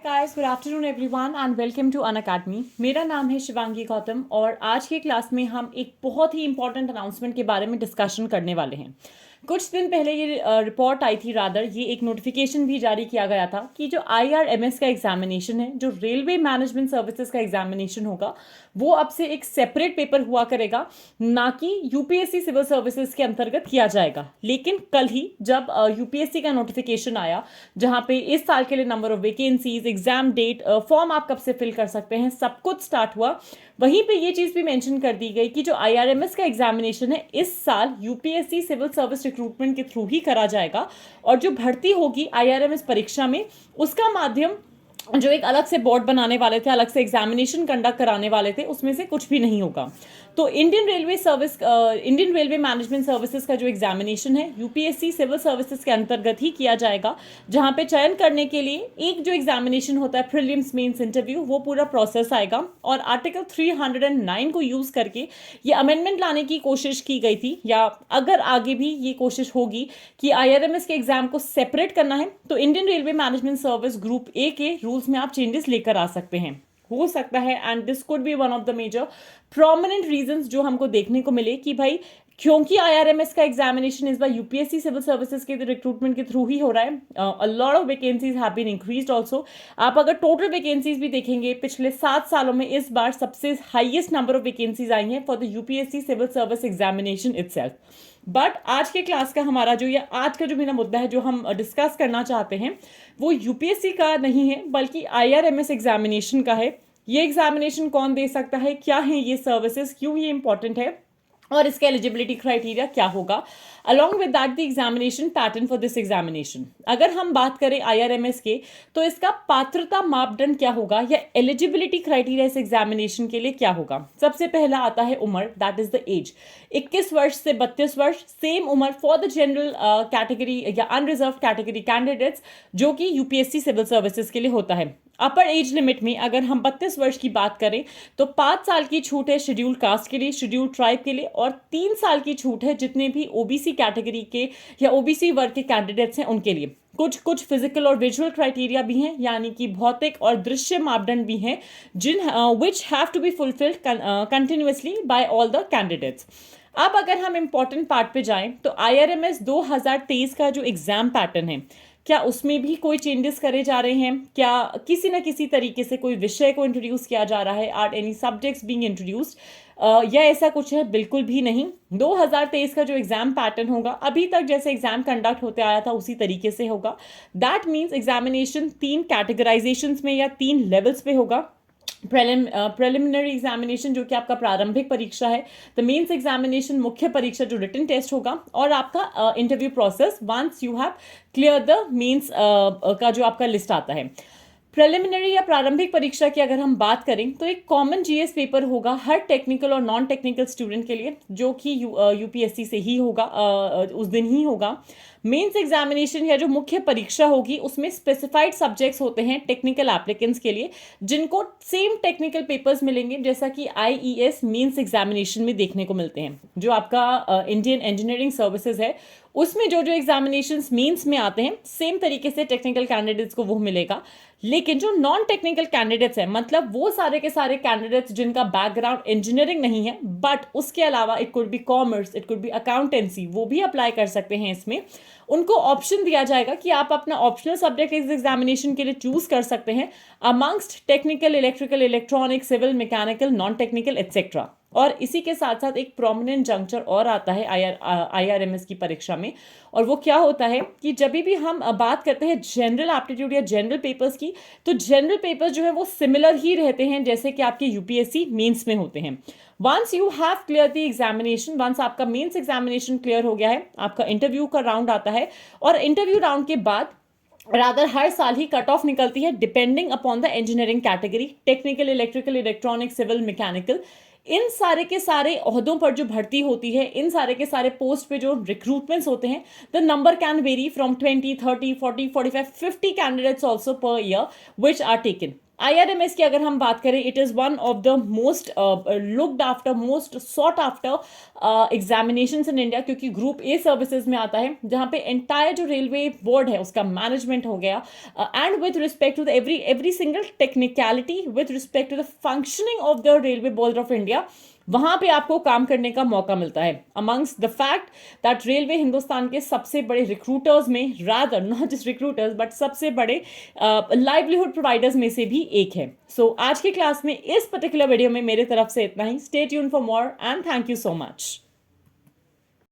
Guys, good afternoon everyone and welcome to Unacademy. मेरा नाम है शिवांगी गौतम और आज के क्लास में हम एक बहुत ही इंपॉर्टेंट अनाउंसमेंट के बारे में डिस्कशन करने वाले हैं। कुछ दिन पहले ये रिपोर्ट आई थी, रादर ये एक नोटिफिकेशन भी जारी किया गया था कि जो IRMS का एग्जामिनेशन है, जो रेलवे मैनेजमेंट सर्विसेज का एग्जामिनेशन होगा, वो अब से एक सेपरेट पेपर हुआ करेगा, ना कि यूपीएससी सिविल सर्विसेज के अंतर्गत किया जाएगा। लेकिन कल ही जब यूपीएससी का नोटिफिकेशन आया, जहां पे इस साल के लिए number of vacancies, exam date, form आप कब से फिल कर सकते हैं, सब कुछ स्टार्ट हुआ। वहीं पे ये चीज़ भी मेंशन कर दी गई कि जो IRMS का एग्जामिनेशन है इस साल यूपीएससी सिविल सर्विस रिक्रूटमेंट के थ्रू ही करा जाएगा, और जो भर्ती होगी IRMS परीक्षा में उसका माध्यम जो एक अलग से बोर्ड बनाने वाले थे, अलग से एग्जामिनेशन कंडक्ट कराने वाले थे, उसमें से कुछ भी नहीं होगा। तो इंडियन रेलवे मैनेजमेंट सर्विसेज का जो एग्जामिनेशन है यूपीएससी सिविल सर्विसेज के अंतर्गत ही किया जाएगा, जहां पे चयन करने के लिए एक जो एग्जामिनेशन होता है प्रीलिम्स मेंस इंटरव्यू, वो पूरा प्रोसेस आएगा। और आर्टिकल 309 को यूज करके ये अमेंडमेंट लाने की कोशिश की गई थी, या अगर आगे भी ये कोशिश होगी कि IRMS के एग्जाम को सेपरेट करना है, तो Indian railway management service group A के रूल्स में आप चेंजेस लेकर आ सकते हैं, हो सकता है। And this could be one of the major prominent reasons जो हमको देखने को मिले कि भाई, क्योंकि IRMS का एग्जामिनेशन इस बार यूपीएससी सिविल सर्विसेज के रिक्रूटमेंट के थ्रू ही हो रहा है, a lot of vacancies have been increased also. आप अगर टोटल वैकेंसीज भी देखेंगे पिछले 7 सालों में, इस बार सबसे हाईएस्ट नंबर ऑफ वैकेंसीज आई हैं for the UPSC civil service examination itself. But आज के क्लास का हमारा जो, या आज का जो मेरा मुद्दा है जो हम डिस्कस करना चाहते हैं, वो यूपीएससी का नहीं है बल्कि IRMS एग्जामिनेशन का है। ये एग्जामिनेशन कौन दे सकता है, क्या है ये सर्विसेज, क्यों ये इंपॉर्टेंट है, और इसका एलिजिबिलिटी क्राइटेरिया क्या होगा, along with that the examination pattern for this examination. अगर हम बात करें IRMS के, तो इसका पात्रता मापदंड क्या होगा, या एलिजिबिलिटी क्राइटेरिया इस एग्जामिनेशन के लिए क्या होगा। सबसे पहला आता है उम्र, दैट इज द एज। 21 वर्ष से 32 वर्ष, सेम उम्र फॉर द जनरल कैटेगरी या अनरिजर्व कैटेगरी कैंडिडेट्स, जो कि यूपीएससी सिविल सर्विसेज के लिए होता है। अपर एज लिमिट में अगर हम 32 वर्ष की बात करें तो 5 साल की छूट है शेड्यूल्ड कास्ट के लिए, शेड्यूल्ड ट्राइब के लिए, और 3 साल की छूट है जितने भी ओबीसी कैटेगरी के या ओबीसी वर्ग के कैंडिडेट्स हैं उनके लिए। कुछ फिजिकल और विजुअल क्राइटेरिया भी हैं, यानी कि भौतिक और दृश्य मापदंड भी हैं, जिन which have to be fulfilled continuously by all the candidates. अब अगर हम इंपॉर्टेंट पार्ट पे जाएं तो IRMS 2023 का जो एग्जाम पैटर्न है, क्या उसमें भी कोई चेंजेस करे जा रहे हैं, क्या किसी न किसी तरीके से कोई विषय को इंट्रोड्यूस किया जा रहा है, are any subjects being introduced, या ऐसा कुछ है, बिल्कुल भी नहीं। 2023 का जो एग्जाम पैटर्न होगा, अभी तक जैसे एग्जाम कंडक्ट होते आया था उसी तरीके से होगा। दैट मीन्स एग्जामिनेशन 3 कैटेगराइजेशंस में या 3 लेवल्स पे होगा। प्रिलिमिनरी एग्जामिनेशन जो कि आपका प्रारंभिक परीक्षा है, द मेंस एग्जामिनेशन मुख्य परीक्षा जो रिटन टेस्ट होगा, और आपका interview process once you have clear the mains का जो आपका लिस्ट आता है। प्रिलिमिनरी या प्रारंभिक परीक्षा की अगर हम बात करें तो एक कॉमन जीएस पेपर होगा हर टेक्निकल और नॉन टेक्निकल स्टूडेंट के लिए, जो कि यूपीएससी से ही होगा, उस दिन ही होगा। मेंस एग्जामिनेशन या जो मुख्य परीक्षा होगी उसमें स्पेसिफाइड सब्जेक्ट्स होते हैं टेक्निकल एप्लीकेंट्स के लिए, जिनको सेम टेक्निकल पेपर्स मिलेंगे जैसा कि IES मेंस एग्जामिनेशन में देखने को मिलते हैं। जो आपका इंडियन इंजीनियरिंग सर्विसेज है उसमें जो जो एग्जामिनेशंस मेंस में आते हैं, सेम तरीके से टेक्निकल कैंडिडेट्स को वो मिलेगा। लेकिन जो नॉन टेक्निकल कैंडिडेट्स हैं, मतलब वो सारे के सारे कैंडिडेट्स जिनका बैकग्राउंड इंजीनियरिंग नहीं है, बट उसके अलावा it could be commerce, it could be accountancy, वो भी अप्लाई कर सकते हैं इसमें। उनको ऑप्शन दिया जाएगा कि आप अपना ऑप्शनल सब्जेक्ट इस एग्जामिनेशन के लिए चूज कर सकते हैं amongst technical, electrical, electronic, civil, mechanical, non technical etcetera. और इसी के साथ साथ एक प्रोमिनेंट जंक्चर और आता है IRMS की परीक्षा में, और वो क्या होता है कि जब भी हम बात करते हैं जनरल एप्टीट्यूड या जनरल पेपर्स की, तो जनरल पेपर्स जो है वो सिमिलर ही रहते हैं जैसे कि आपके यूपीएससी मेंस में होते हैं। Once you have clear the examination, once आपका मेंस एग्जामिनेशन क्लियर हो गया है, आपका इंटरव्यू का राउंड आता है, और इंटरव्यू राउंड के बाद रादर हर साल ही कट ऑफ निकलती है depending upon the engineering category, technical, electrical, electronic, civil, mechanical. इन सारे के सारे ओहदों पर जो भर्ती होती है, इन सारे के सारे पोस्ट पे जो रिक्रूटमेंट्स होते हैं, the number can vary from 20, 30, 40, 45, 50 candidates also per year which are taken. IRMS की अगर हम बात करें, it is one of the most looked after, most sought after examinations in India, क्योंकि ग्रुप ए सर्विसेज में आता है, जहाँ पे एंटायर जो रेलवे बोर्ड है उसका मैनेजमेंट हो गया, and with respect to the every single technicality with respect to the functioning of the railway board of India, वहां पे आपको काम करने का मौका मिलता है। Amongst the fact that railway Hindustan के सबसे बड़े रिक्रूटर्स में, rather not just recruiters but सबसे बड़े लाइवलीहुड प्रोवाइडर्स में से भी एक है। सो आज की क्लास में इस पर्टिकुलर वीडियो में मेरे तरफ से इतना ही। Stay tuned for more and thank you so much.